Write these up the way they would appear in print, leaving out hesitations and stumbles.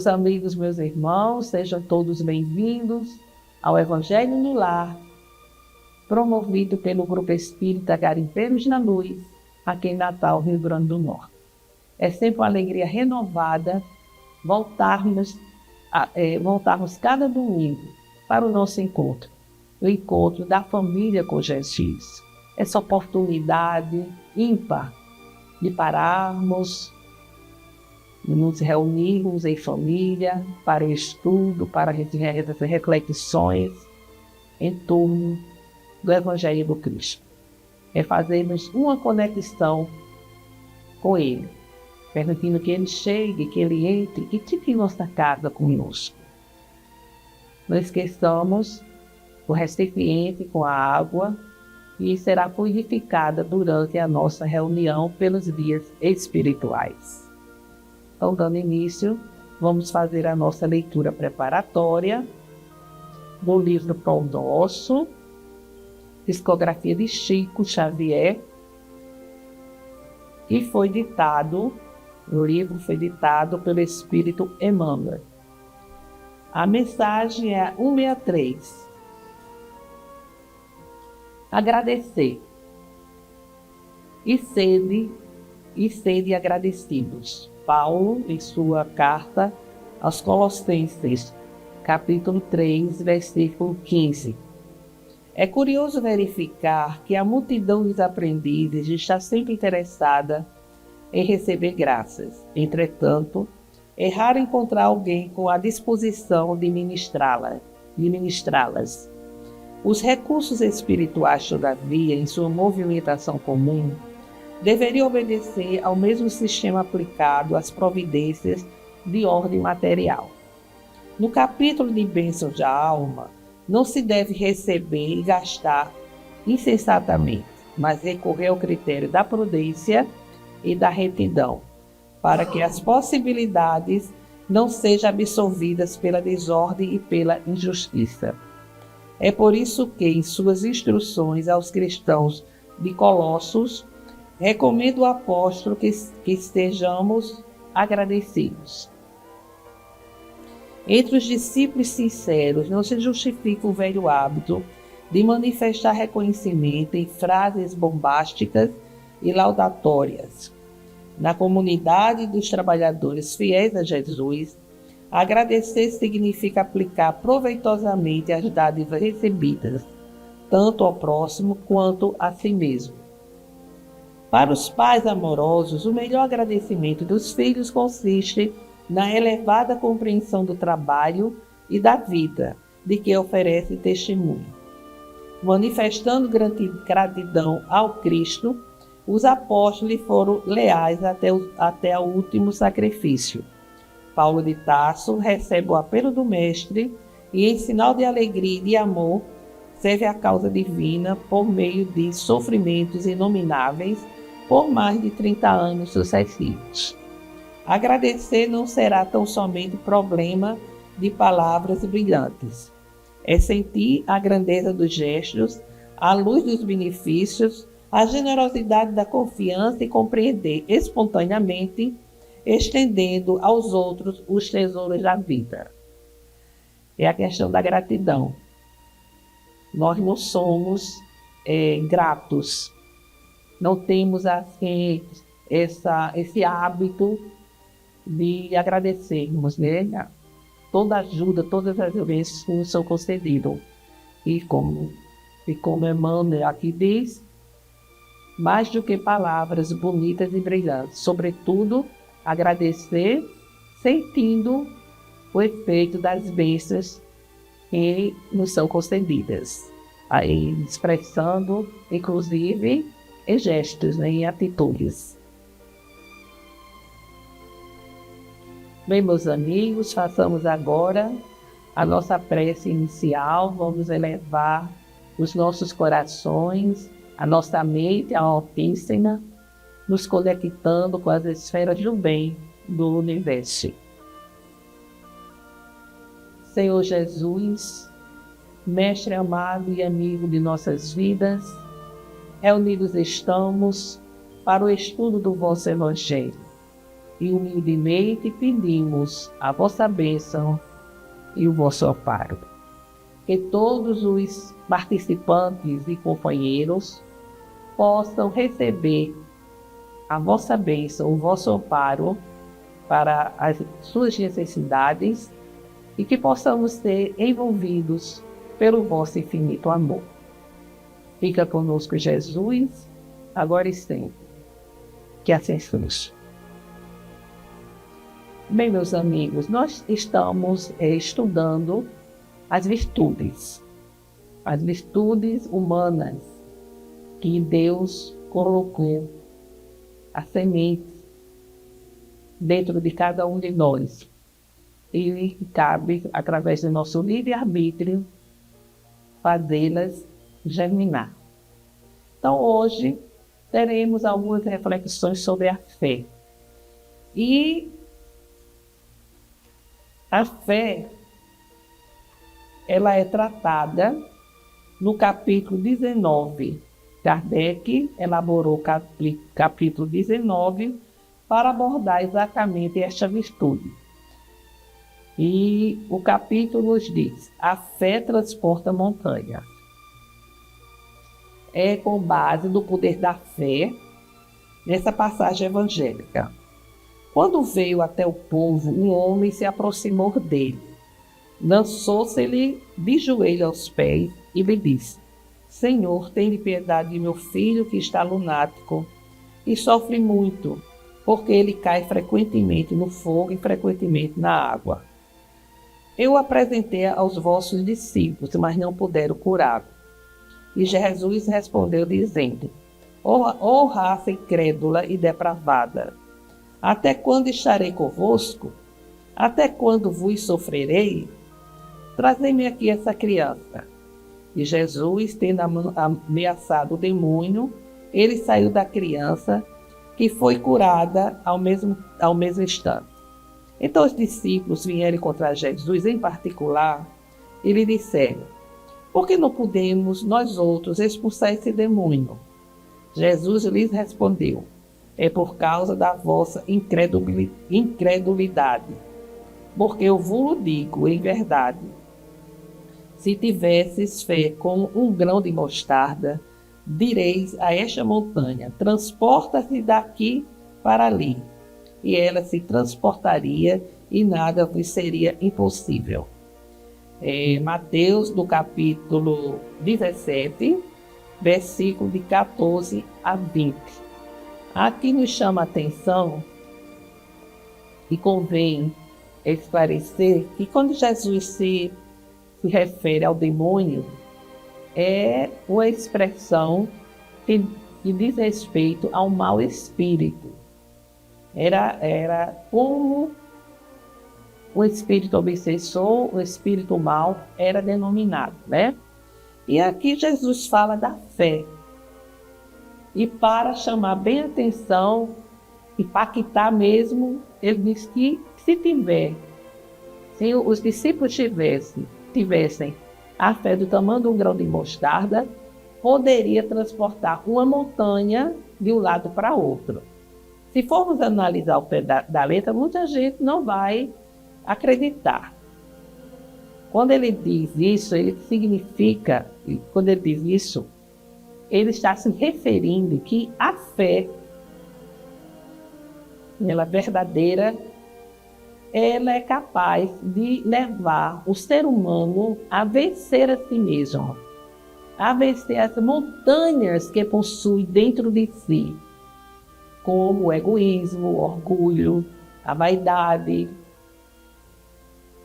Meus amigos, meus irmãos, sejam todos bem-vindos ao Evangelho no Lar, promovido pelo Grupo Espírita Garimpeiros da Luz, aqui em Natal, Rio Grande do Norte. É sempre uma alegria renovada voltarmos cada domingo para o nosso encontro, o encontro da família com Jesus. Essa oportunidade ímpar de pararmos, de nos reunirmos em família para o estudo, para reflexões em torno do Evangelho do Cristo. É fazermos uma conexão com Ele, permitindo que Ele chegue, que Ele entre e fique em nossa casa conosco. Não esqueçamos o recipiente com a água e será purificada durante a nossa reunião pelos guias espirituais. Então, dando início, vamos fazer a nossa leitura preparatória do livro Pão Nosso, psicografia de Chico Xavier, que o livro foi ditado pelo Espírito Emmanuel. A mensagem é 163. Agradecer. E sede agradecidos. Paulo, em sua carta aos Colossenses, capítulo 3, versículo 15. É curioso verificar que a multidão dos aprendizes está sempre interessada em receber graças. Entretanto, é raro encontrar alguém com a disposição de ministrá-las. Os recursos espirituais, todavia, em sua movimentação comum, deveriam obedecer ao mesmo sistema aplicado às providências de ordem material. No capítulo de bênçãos da alma, não se deve receber e gastar insensatamente, mas recorrer ao critério da prudência e da retidão, para que as possibilidades não sejam absorvidas pela desordem e pela injustiça. É por isso que, em suas instruções aos cristãos de Colossos, recomendo o apóstolo que estejamos agradecidos. Entre os discípulos sinceros não se justifica o velho hábito de manifestar reconhecimento em frases bombásticas e laudatórias. Na comunidade dos trabalhadores fiéis a Jesus, agradecer significa aplicar proveitosamente as dádivas recebidas, tanto ao próximo quanto a si mesmo. Para os pais amorosos, o melhor agradecimento dos filhos consiste na elevada compreensão do trabalho e da vida de que oferece testemunho. Manifestando gratidão ao Cristo, os apóstolos foram leais até o último sacrifício. Paulo de Tarso recebe o apelo do Mestre e, em sinal de alegria e de amor, serve a causa divina por meio de sofrimentos inomináveis por mais de 30 anos sucessivos. Agradecer não será tão somente problema de palavras brilhantes. É sentir a grandeza dos gestos, a luz dos benefícios, a generosidade da confiança e compreender espontaneamente, estendendo aos outros os tesouros da vida. É a questão da gratidão. Nós não somos gratos. Não temos assim esse hábito de agradecermos, né? Toda ajuda, todas as bênçãos nos são concedidas. E como Emmanuel aqui diz, mais do que palavras bonitas e brilhantes, sobretudo agradecer sentindo o efeito das bênçãos que nos são concedidas, aí expressando, inclusive, em gestos, né, em atitudes. Bem, meus amigos, façamos agora a nossa prece inicial. Vamos elevar os nossos corações, a nossa mente à Altíssima, nos conectando com as esferas do bem do universo. Senhor Jesus, Mestre amado e amigo de nossas vidas, reunidos estamos para o estudo do vosso Evangelho. e humildemente pedimos a vossa bênção e o vosso amparo. Que todos os participantes e companheiros possam receber a vossa bênção, o vosso amparo para as suas necessidades e que possamos ser envolvidos pelo vosso infinito amor. Fica conosco, Jesus, agora e sempre. Que assim seja. Bem, meus amigos, nós estamos estudando as virtudes humanas que Deus colocou a semente dentro de cada um de nós. E cabe, através do nosso livre-arbítrio, fazê-las germinar. Então, hoje, teremos algumas reflexões sobre a fé. E a fé, ela é tratada no capítulo 19. Kardec elaborou o capítulo 19 para abordar exatamente esta virtude. E o capítulo nos diz: a fé transporta montanhas. É com base no poder da fé nessa passagem evangélica. Quando veio até o povo, um homem se aproximou dele, lançou-se-lhe de joelho aos pés e lhe disse: Senhor, tenha piedade de meu filho que está lunático e sofre muito, porque ele cai frequentemente no fogo e frequentemente na água. Eu o apresentei aos vossos discípulos, mas não puderam curá-lo. E Jesus respondeu dizendo: Ó raça incrédula e depravada, até quando estarei convosco? Até quando vos sofrerei? Trazei-me aqui essa criança. E Jesus, tendo ameaçado o demônio, ele saiu da criança, que foi curada ao mesmo instante. Então os discípulos vieram contra Jesus em particular e lhe disseram: por que não podemos nós outros expulsar esse demônio? Jesus lhes respondeu: é por causa da vossa incredulidade. Porque eu vos digo em verdade, se tivesses fé como um grão de mostarda, direis a esta montanha: transporta-se daqui para ali, e ela se transportaria e nada vos seria impossível. Mateus, do capítulo 17, versículo de 14 a 20. Aqui nos chama a atenção e convém esclarecer que quando Jesus se refere ao demônio, é uma expressão que diz respeito ao mau espírito. Era como o espírito obsessor, o espírito mau era denominado, né? E aqui Jesus fala da fé. E para chamar bem a atenção, impactar mesmo, ele diz que se os discípulos tivessem a fé do tamanho de um grão de mostarda, poderia transportar uma montanha de um lado para outro. Se formos analisar o pé da letra, muita gente não vai acreditar. Quando ele diz isso, quando ele diz isso, ele está se referindo que a fé, ela verdadeira, ela é capaz de levar o ser humano a vencer a si mesmo, a vencer as montanhas que possui dentro de si, como o egoísmo, o orgulho, a vaidade,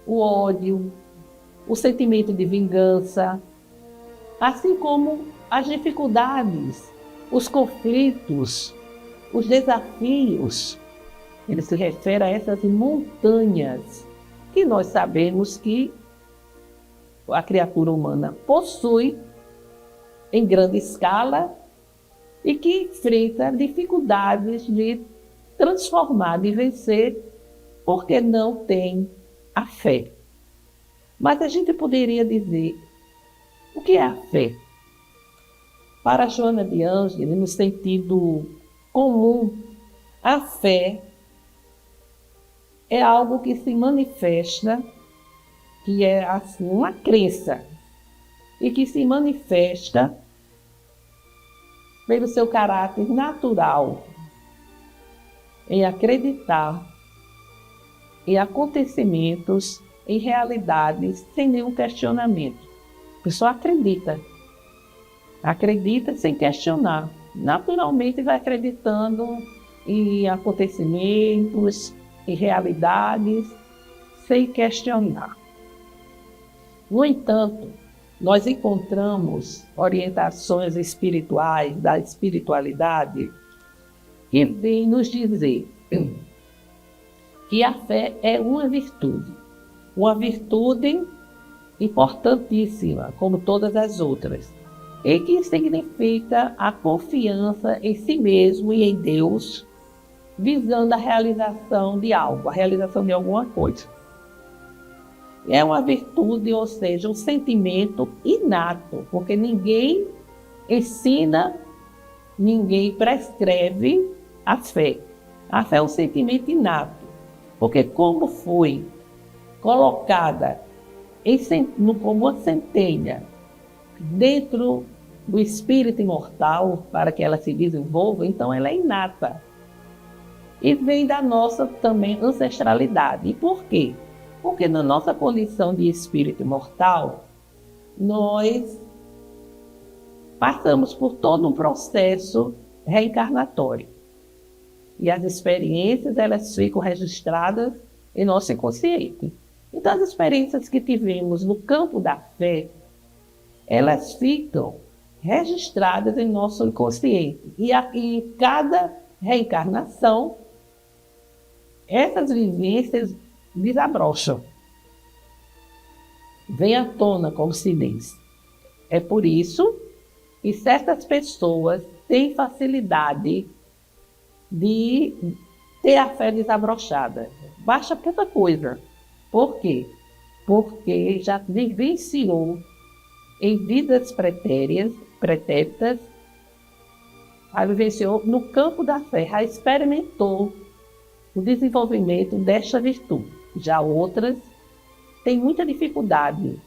o ódio, o sentimento de vingança, assim como as dificuldades, os conflitos, os desafios. Ele se refere a essas montanhas que nós sabemos que a criatura humana possui em grande escala e que enfrenta dificuldades de transformar, de vencer, porque não tem a fé. Mas a gente poderia dizer, o que é a fé? Para Joana de Ângeles, no sentido comum, a fé é algo que se manifesta, que é assim, uma crença, e que se manifesta pelo seu caráter natural, em acreditar em acontecimentos, em realidades, sem nenhum questionamento. A pessoa acredita sem questionar. Naturalmente vai acreditando em acontecimentos, em realidades, sem questionar. No entanto, nós encontramos orientações espirituais, da espiritualidade, que vêm nos dizer que a fé é uma virtude importantíssima, como todas as outras, e que significa a confiança em si mesmo e em Deus, visando a realização de algo, a realização de alguma coisa. É uma virtude, ou seja, um sentimento inato, porque ninguém ensina, ninguém prescreve a fé. A fé é um sentimento inato, porque como foi colocada como uma centelha dentro do espírito imortal para que ela se desenvolva, então ela é inata. E vem da nossa também ancestralidade. E por quê? Porque na nossa condição de espírito imortal, nós passamos por todo um processo reencarnatório. E as experiências, elas ficam registradas em nosso inconsciente. Então, as experiências que tivemos no campo da fé, elas ficam registradas em nosso inconsciente. E em cada reencarnação, essas vivências desabrocham. Vem à tona como silêncio. É por isso que certas pessoas têm facilidade de ter a fé desabrochada. Basta pouca coisa. Por quê? Porque já vivenciou em vidas pretéritas, vivenciou no campo da fé, já experimentou o desenvolvimento desta virtude. Já outras têm muita dificuldade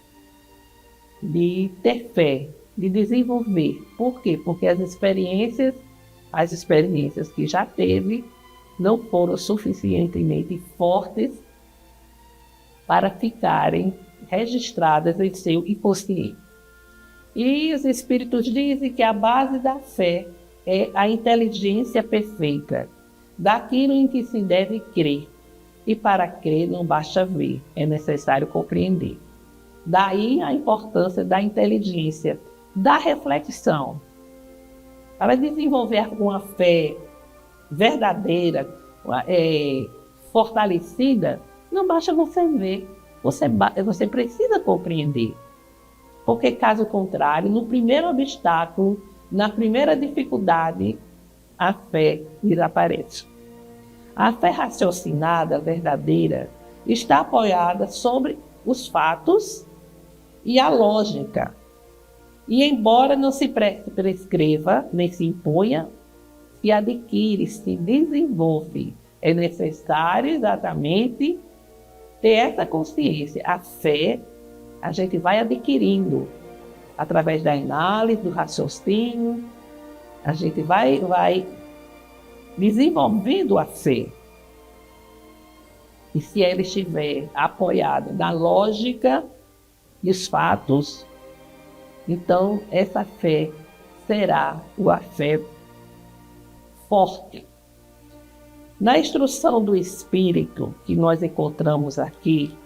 de ter fé, de desenvolver. Por quê? Porque as experiências que já teve não foram suficientemente fortes para ficarem registradas em seu inconsciente. E os espíritos dizem que a base da fé é a inteligência perfeita, daquilo em que se deve crer. E para crer não basta ver, é necessário compreender. Daí a importância da inteligência, da reflexão. Para desenvolver uma fé verdadeira, fortalecida, não basta você ver, você precisa compreender. Porque, caso contrário, no primeiro obstáculo, na primeira dificuldade, a fé desaparece. A fé raciocinada, verdadeira, está apoiada sobre os fatos e a lógica. E embora não se prescreva, nem se imponha, se adquire, se desenvolve. É necessário exatamente ter essa consciência. A fé a gente vai adquirindo através da análise, do raciocínio. A gente vai desenvolvendo a fé. E se ela estiver apoiada na lógica e os fatos, então essa fé será uma fé forte. Na instrução do Espírito que nós encontramos aqui,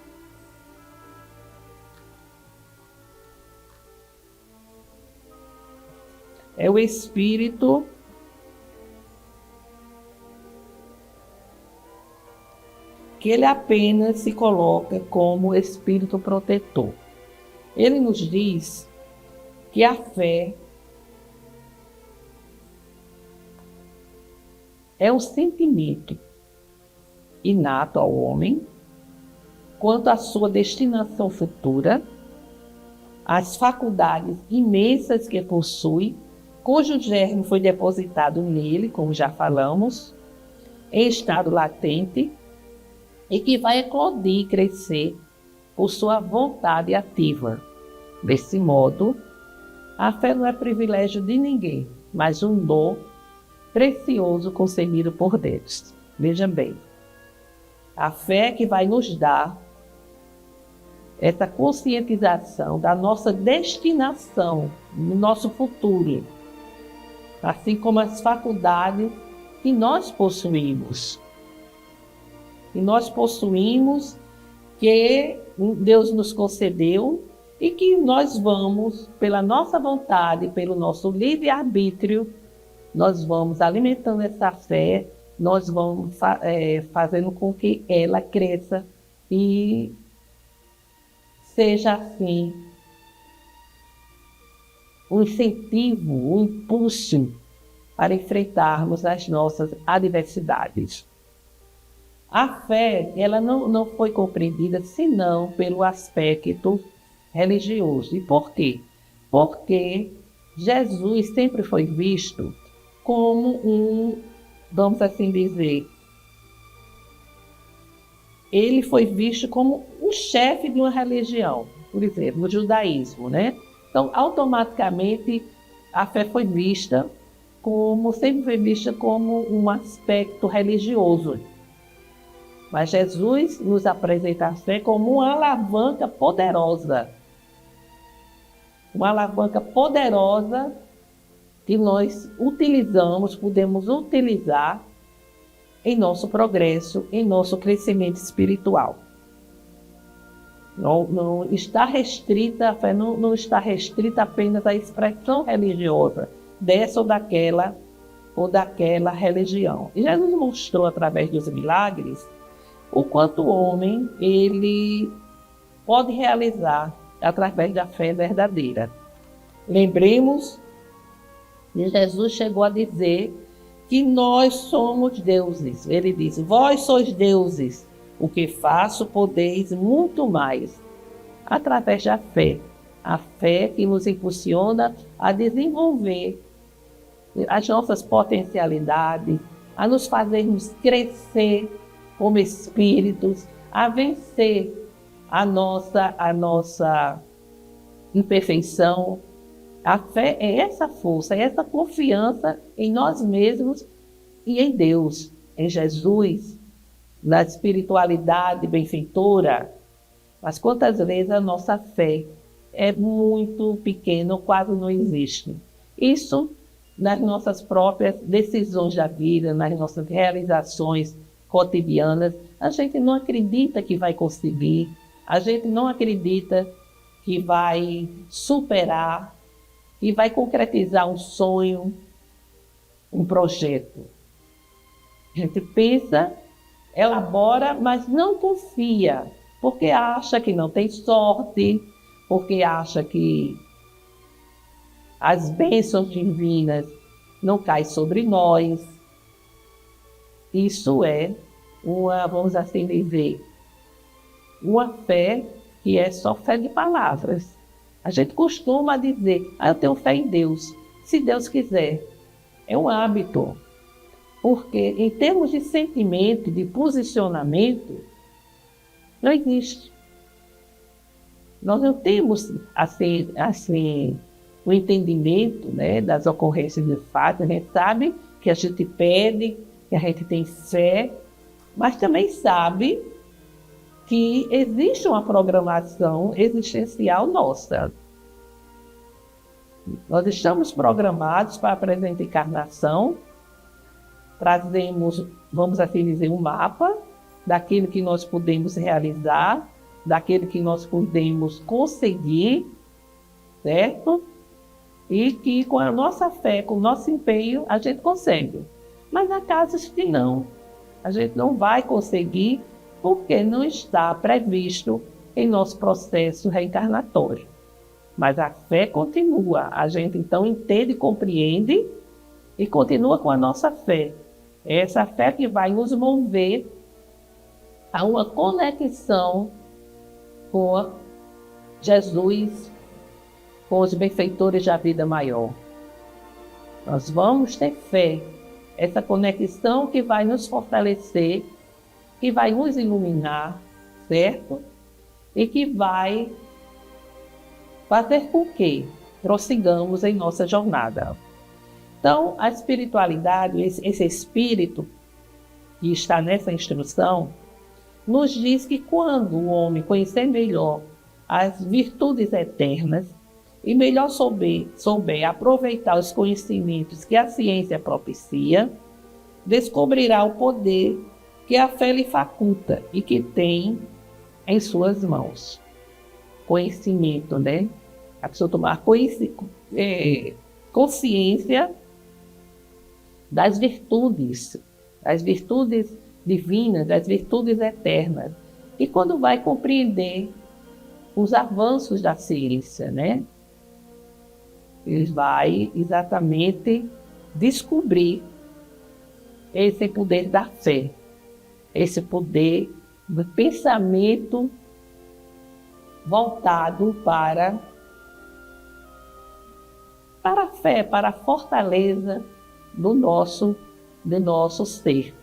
é o Espírito que ele apenas se coloca como Espírito protetor. Ele nos diz que a fé é um sentimento inato ao homem quanto à sua destinação futura, as faculdades imensas que possui, cujo germe foi depositado nele, como já falamos, em estado latente, e que vai eclodir e crescer por sua vontade ativa. Desse modo, a fé não é privilégio de ninguém, mas um dom precioso concedido por Deus. Veja bem, a fé que vai nos dar essa conscientização da nossa destinação no nosso futuro, assim como as faculdades que nós possuímos. E nós possuímos, que Deus nos concedeu e que nós vamos, pela nossa vontade, pelo nosso livre-arbítrio, nós vamos alimentando essa fé, nós vamos fazendo com que ela cresça e seja assim um incentivo, um impulso para enfrentarmos as nossas adversidades. A fé, ela não foi compreendida senão pelo aspecto religioso. E por quê? Porque Jesus sempre foi visto como vamos assim dizer, ele foi visto como um chefe de uma religião, por exemplo, no judaísmo, né? Então, automaticamente, a fé foi vista sempre foi vista como um aspecto religioso. Mas Jesus nos apresenta a fé como uma alavanca poderosa. Uma alavanca poderosa que nós podemos utilizar em nosso progresso, em nosso crescimento espiritual. Não está restrita, a fé não está restrita apenas à expressão religiosa dessa ou daquela religião. E Jesus mostrou através dos milagres o quanto o homem ele pode realizar através da fé verdadeira. Lembremos que Jesus chegou a dizer que nós somos deuses. Ele disse: vós sois deuses, o que faço podeis muito mais. Através da fé. A fé que nos impulsiona a desenvolver as nossas potencialidades, a nos fazermos crescer como espíritos, a vencer a nossa imperfeição. A fé é essa força, é essa confiança em nós mesmos e em Deus, em Jesus, na espiritualidade benfeitora. Mas quantas vezes a nossa fé é muito pequena ou quase não existe. Isso nas nossas próprias decisões da vida, nas nossas realizações cotidianas. A gente não acredita que vai conseguir, a gente não acredita que vai superar e vai concretizar um sonho, um projeto. A gente pensa, elabora, mas não confia, porque acha que não tem sorte, porque acha que as bênçãos divinas não caem sobre nós. Isso é vamos assim dizer, uma fé que é só fé de palavras. A gente costuma dizer: eu tenho fé em Deus, se Deus quiser. É um hábito, porque em termos de sentimento, de posicionamento, não existe. Nós não temos assim o entendimento, né, das ocorrências de fato. A gente sabe que a gente pede, que a gente tem fé, mas também sabe que existe uma programação existencial nossa. Nós estamos programados para a presente encarnação, trazemos, vamos assim dizer, um mapa daquilo que nós podemos realizar, daquilo que nós podemos conseguir, certo? E que com a nossa fé, com o nosso empenho, a gente consegue. Mas há casos que não. A gente não vai conseguir porque não está previsto em nosso processo reencarnatório. Mas a fé continua. A gente então entende, compreende e continua com a nossa fé. É essa fé que vai nos mover a uma conexão com Jesus, com os benfeitores da vida maior. Nós vamos ter fé, essa conexão que vai nos fortalecer que vai nos iluminar, certo? E que vai fazer com que prossigamos em nossa jornada. Então, a espiritualidade, esse espírito que está nessa instrução, nos diz que quando o homem conhecer melhor as virtudes eternas e melhor souber aproveitar os conhecimentos que a ciência propicia, descobrirá o poder que a fé lhe faculta e que tem em suas mãos. Conhecimento, né? A pessoa tomar consciência das virtudes divinas, das virtudes eternas. E quando vai compreender os avanços da ciência, né? Ele vai exatamente descobrir esse poder da fé, esse poder do pensamento voltado para a fé, para a fortaleza do nosso ser.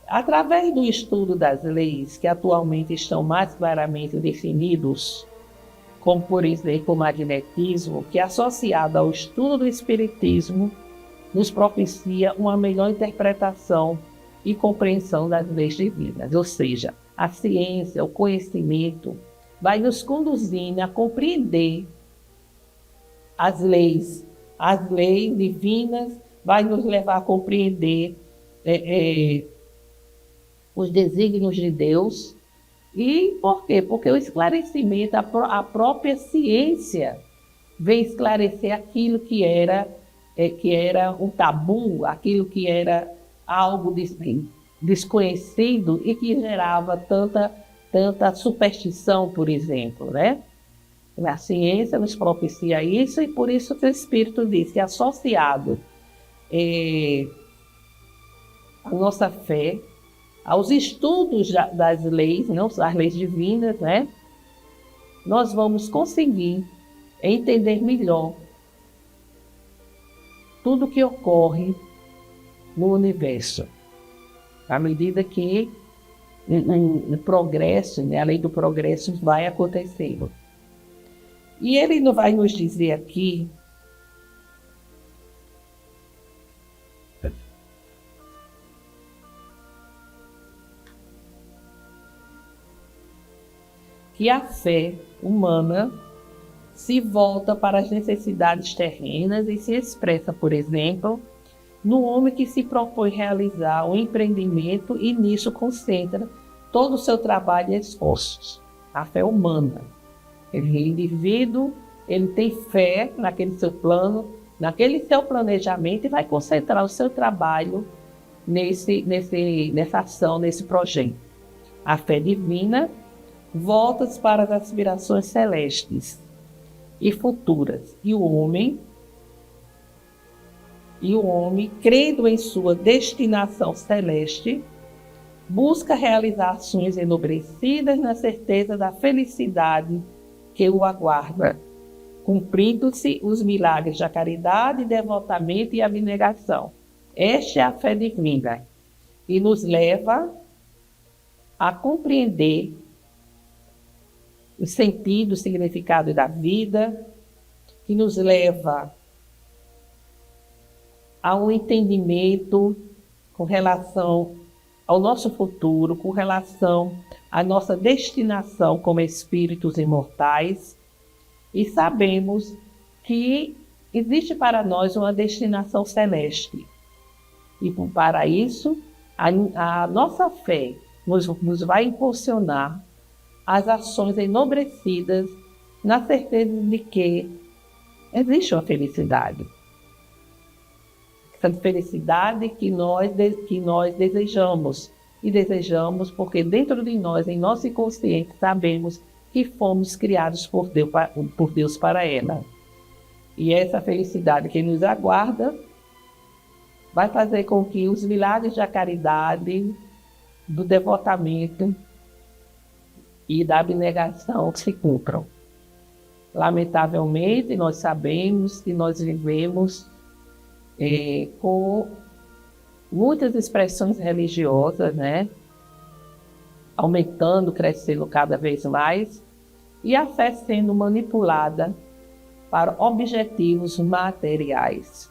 Através do estudo das leis que atualmente estão mais claramente definidos, como por exemplo o magnetismo, que associado ao estudo do espiritismo, nos propicia uma melhor interpretação e compreensão das leis divinas. Ou seja, a ciência, o conhecimento, vai nos conduzindo a compreender as leis divinas, vai nos levar a compreender os desígnios de Deus. E por quê? Porque o esclarecimento, a própria ciência vem esclarecer aquilo que era um tabu, aquilo que era algo desconhecido e que gerava tanta superstição, por exemplo, né? A ciência nos propicia isso e por isso que o Espírito diz que associado à nossa fé, aos estudos das leis, não as leis divinas, né? Nós vamos conseguir entender melhor tudo o que ocorre no universo, à medida que o progresso, né, a lei do progresso vai acontecendo. E ele vai nos dizer aqui que a fé humana se volta para as necessidades terrenas e se expressa, por exemplo, no homem que se propõe realizar um empreendimento e nisso concentra todo o seu trabalho e esforços. A fé humana. O indivíduo, ele tem fé naquele seu plano, naquele seu planejamento e vai concentrar o seu trabalho nessa ação, nesse projeto. A fé divina volta-se para as aspirações celestes e futuras. E o homem, crendo em sua destinação celeste, busca realizar ações enobrecidas na certeza da felicidade que o aguarda, cumprindo-se os milagres da caridade, devotamento e abnegação. Esta é a fé divina e nos leva a compreender o sentido, o significado da vida, que nos leva a um entendimento com relação ao nosso futuro, com relação à nossa destinação como espíritos imortais, e sabemos que existe para nós uma destinação celeste. E para isso, a nossa fé nos vai impulsionar as ações enobrecidas na certeza de que existe uma felicidade. Essa felicidade que nós desejamos. E desejamos porque dentro de nós, em nosso inconsciente, sabemos que fomos criados por Deus para ela. E essa felicidade que nos aguarda vai fazer com que os milagres da caridade, do devotamento e da abnegação se cumpram. Lamentavelmente, nós sabemos que nós vivemos com muitas expressões religiosas, né? Aumentando, crescendo cada vez mais, e a fé sendo manipulada para objetivos materiais.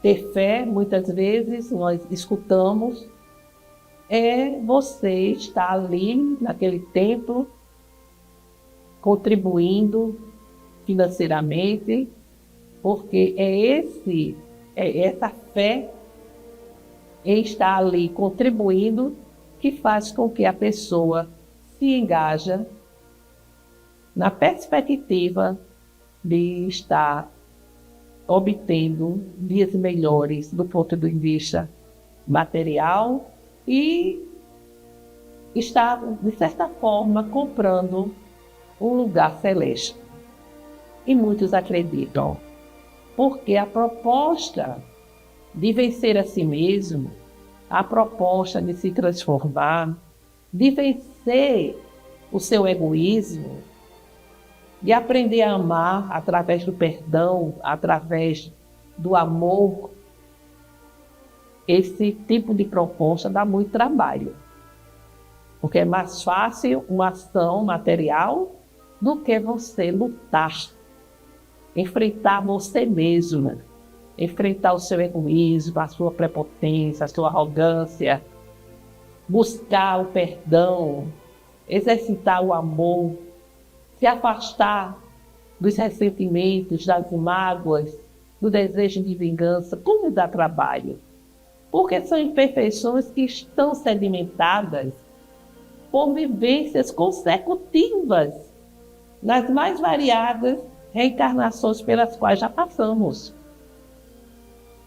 Ter fé, muitas vezes, nós escutamos, é você estar ali, naquele templo, contribuindo financeiramente, porque é essa fé em estar ali contribuindo que faz com que a pessoa se engaja na perspectiva de estar obtendo dias melhores do ponto de vista material e está, de certa forma, comprando um lugar celeste. E muitos acreditam, porque a proposta de vencer a si mesmo, a proposta de se transformar, de vencer o seu egoísmo, de aprender a amar através do perdão, através do amor, esse tipo de proposta dá muito trabalho. Porque é mais fácil uma ação material do que você lutar, enfrentar você mesmo, enfrentar o seu egoísmo, a sua prepotência, a sua arrogância, buscar o perdão, exercitar o amor, se afastar dos ressentimentos, das mágoas, do desejo de vingança. Como dá trabalho? Porque são imperfeições que estão sedimentadas por vivências consecutivas nas mais variadas reencarnações pelas quais já passamos.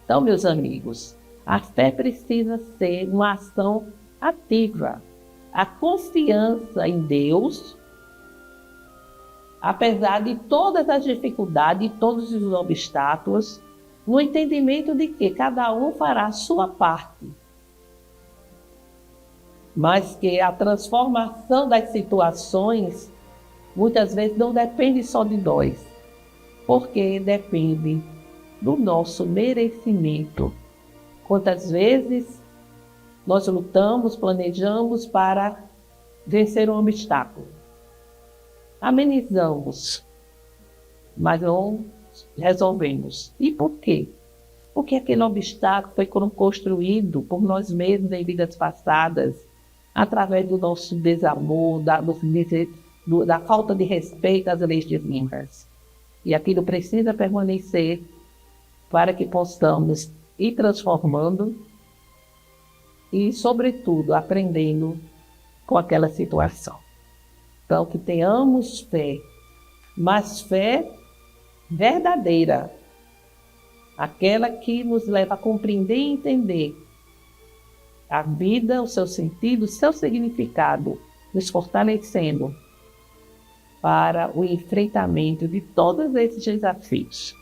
Então, meus amigos, a fé precisa ser uma ação ativa. A confiança em Deus, apesar de todas as dificuldades e todos os obstáculos, no entendimento de que cada um fará a sua parte, mas que a transformação das situações muitas vezes não depende só de nós, porque depende do nosso merecimento. Quantas vezes nós lutamos, planejamos para vencer um obstáculo, amenizamos, mas não resolvemos. E por quê? Porque aquele obstáculo foi construído por nós mesmos em vidas passadas, através do nosso desamor, da falta de respeito às leis divinas. E aquilo precisa permanecer para que possamos ir transformando e, sobretudo, aprendendo com aquela situação. Então, que tenhamos fé, mas fé verdadeira, aquela que nos leva a compreender e entender a vida, o seu sentido, o seu significado, nos fortalecendo para o enfrentamento de todos esses desafios.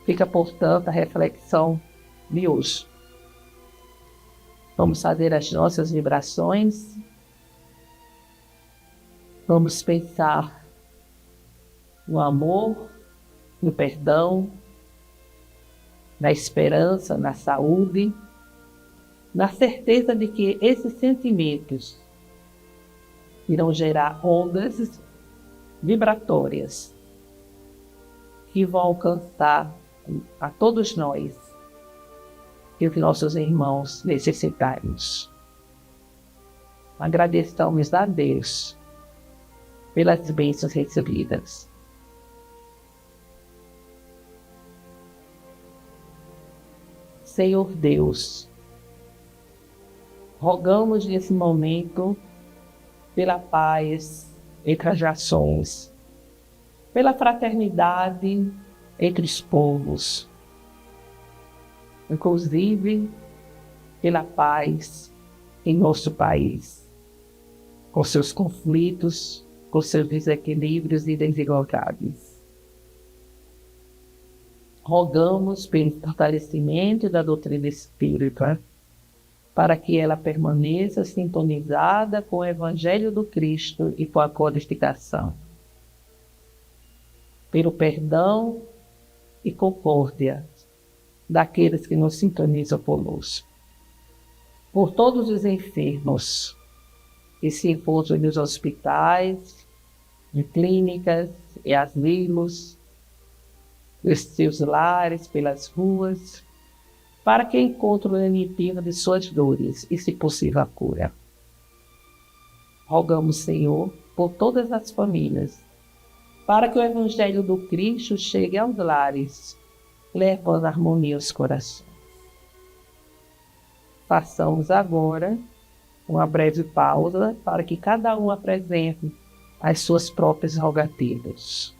Fica, portanto, a reflexão de hoje. Vamos fazer as nossas vibrações. Vamos pensar no amor, no perdão, na esperança, na saúde, na certeza de que esses sentimentos irão gerar ondas vibratórias que vão alcançar a todos nós e os nossos irmãos necessitários. Agradecemos a Deus pelas bênçãos recebidas. Senhor Deus, rogamos nesse momento pela paz entre as nações, pela fraternidade entre os povos, inclusive pela paz em nosso país, com seus conflitos, com seus desequilíbrios e desigualdades. Rogamos pelo fortalecimento da doutrina espírita, para que ela permaneça sintonizada com o Evangelho do Cristo e com a codificação. Pelo perdão e concórdia daqueles que nos sintonizam conosco. Por todos os enfermos que se encontram nos hospitais, em clínicas e asilos, nos seus lares, pelas ruas, para que encontrem o limpeza de suas dores e, se possível, a cura. Rogamos, Senhor, por todas as famílias, para que o Evangelho do Cristo chegue aos lares, levando harmonia aos corações. Façamos agora uma breve pausa para que cada um apresente as suas próprias rogativas.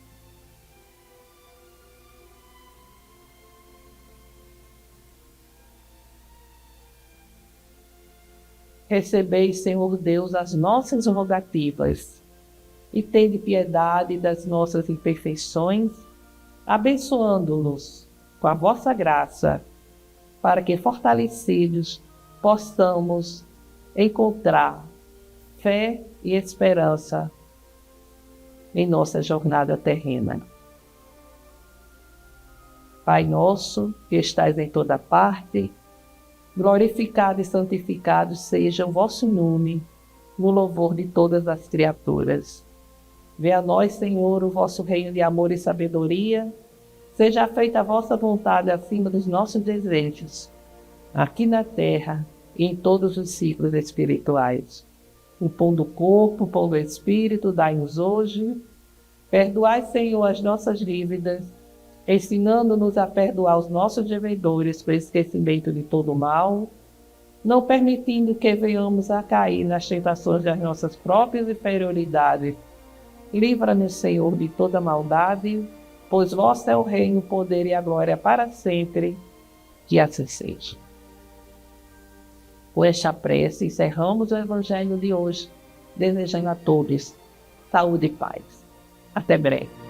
Recebei, Senhor Deus, as nossas rogativas e tende piedade das nossas imperfeições, abençoando-nos com a vossa graça, para que, fortalecidos, possamos encontrar fé e esperança em nossa jornada terrena. Pai nosso, que estais em toda parte, glorificado e santificado seja o vosso nome, no louvor de todas as criaturas. Venha a nós, Senhor, o vosso reino de amor e sabedoria. Seja feita a vossa vontade acima dos nossos desejos, aqui na terra e em todos os ciclos espirituais. O pão do corpo, o pão do espírito, dai-nos hoje. Perdoai, Senhor, as nossas dívidas, ensinando-nos a perdoar os nossos devedores por esquecimento de todo o mal, não permitindo que venhamos a cair nas tentações das nossas próprias inferioridades. Livra-nos, Senhor, de toda maldade, pois vosso é o reino, o poder e a glória para sempre, que assim seja. Com esta prece, encerramos o Evangelho de hoje, desejando a todos saúde e paz. Até breve.